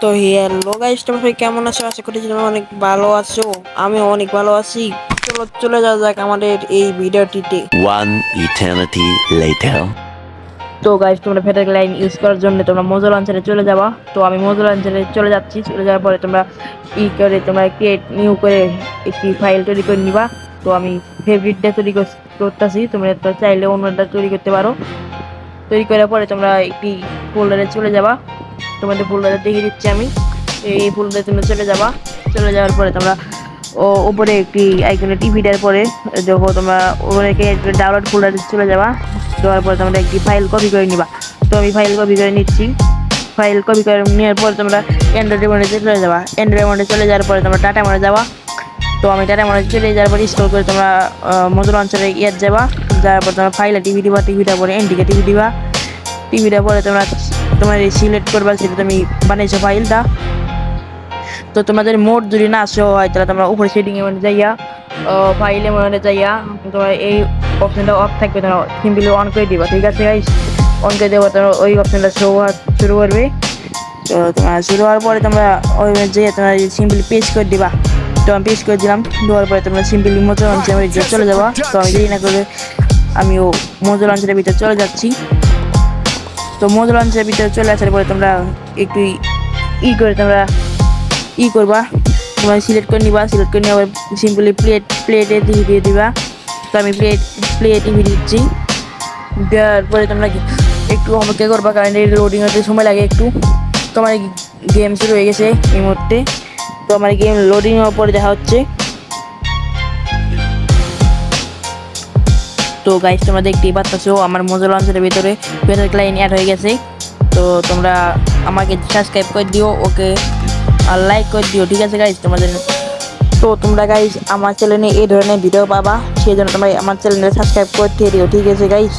তো hello guys, তোমরা সবাই কেমন আছো? আশা করি তোমরা অনেক ভালো আছো। আমি অনেক ভালো আছি। চলো চলে যাওয়া যাক আমাদের এই ভিডিওটিতে। One eternity later. তো গাইস, তোমরা ফেডারেল লাইন ইউজ করার জন্য তোমরা মোজো লঞ্চারে চলে যাবা। তো আমি মোজো লঞ্চারে চলে যাচ্ছি। চলে যাওয়ার পরে তোমরা তোমরা ক্রিয়েট নিউ করে একটি ফাইল তৈরি করে নিবা। তো আমি ফেভারিটটা তৈরি করতেছি, তোমরা তো চাইলে অন্যটা তৈরি করতে পারো। তৈরি করার পরে তোমরা একটি ফোল্ডারে চলে যাবা। তোমাদের ফোল্ডারে দেখিয়ে দিচ্ছি আমি। এই ফোল্ডারে তোমরা চলে যাবা। চলে যাওয়ার পরে তোমরা উপরে একটি আইকনে টিভি দেওয়ার পরে যখন তোমরা ওপরে ডাউনলোড ফোল্ডারে চলে যাবা। যাওয়ার পরে তোমরা একটি ফাইল কপি করে নিবা। তো আমি ফাইল কপি করে নিচ্ছি। ফাইল কপি করে নেওয়ার পরে তোমরা অ্যান্ড্রয়েড মোডে চলে যাবা। অ্যান্ড্রয়েড মোডে চলে যাওয়ার পরে তোমরা ডাটা মোডে যাবা। তো আমি ডাটা মোডে চলে যাওয়ার পরে ইনস্টল করে তোমরা মোজো লঞ্চারে যাবা। যাওয়ার পর তোমরা ফাইলে টিভি দিবা। টিভিটার পরে এনটিকে টিভি দিবা। টিভিটার পরে তোমরা তোমার সিলেক্ট করবা সেটা তুমি বানাইছো ফাইলটা। তো তোমাদের মোড যদি না শো হয় তাহলে তোমরা উপরে সেটিং এ মধ্যে যাইয়া ফাইলে মধ্যে যাইয়া তোমার এই অপশনটা অফ থাকবে, তোমরা সিম্পলি অন করে দিবা। ঠিক আছে গাইস, অন করে দেবো তোমরা ওই অপশনটা শো হওয়া শুরু করবে। তো তোমার শুরু হওয়ার পরে তোমরা ওই যেয়ে তোমরা সিম্পলি পেজ করে দিবা। তো আমি পেজ করে দিলাম। দেওয়ার পরে তোমরা সিম্পলি মোজো লঞ্চের ভিতরে চলে যাবা। তো আমি দেরি না করে আমিও মোজো লঞ্চের ভিতরে চলে যাচ্ছি। তো মোজো লঞ্চের ভিতরে চলে আসার পরে তোমরা একটু তোমরা করবা, তোমরা সিলেক্ট করে নিবা। সিলেক্ট করে নিয়ে আবার সিম্পলি প্লেটে দিয়ে দিবা। তো আমি প্লে টিভি দিচ্ছি। দেওয়ার পরে তোমরা একটু অপেক্ষা করবা, কারণ এই লোডিং হতে সময় লাগে একটু। তো আমার গেম শুরু হয়ে গেছে এই মুহূর্তে। তো আমার গেম লোডিং হওয়ার পরে দেখা হচ্ছে। তো গাইস, তোমরা দেখতেই পাচ্ছ আমার মোজো লঞ্চের ভিতরে ফেডারেল লাইন অ্যাড হয়ে গেছে। তো তোমরা আমাকে সাবস্ক্রাইব করে দিও, ওকে, আর লাইক করে দিও। ঠিক আছে গাইস, তোমাদের তো তোমরা গাইস আমার চ্যানেলে এই ধরনের ভিডিও পাবা, সেই জন্য তোমরা আমার চ্যানেলে সাবস্ক্রাইব করতে দিও। ঠিক আছে গাইস।